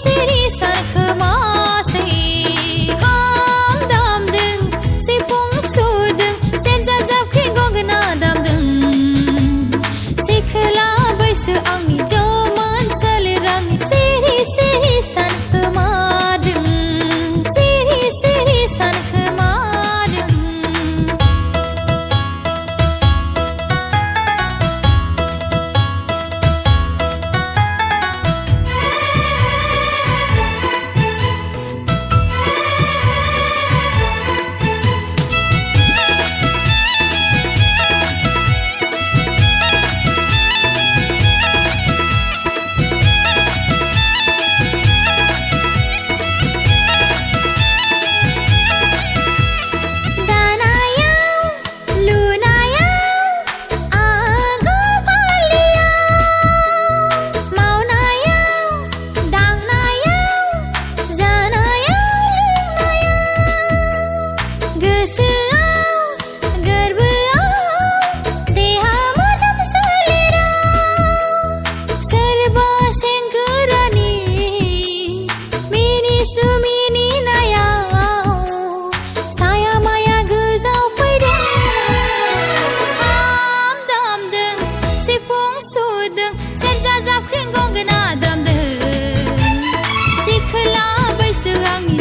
seri sarkhamasai Kham Damdwng Sifung Sodwng Serja japkri gogna damdwng Sikhla baisu angni joman salirangni seri seri sarkhamadwng Seri seri sarkhamadwng Danaiaw Lunaiaw Agopaliaw Maunaiaw Dangnaiaw Danaiaw Lunaiaw Gosoआव गोरबोआव देहा मोदोम सोलेराव सोरबा सेंग्रानि मिनिस्लु मिनिनायाव साया माया गोजाव फैदों Kham Damdwng Sifung Sodwng सेरजा जाबख्रिं गंगोना दामदों सिखला बैसो आंनि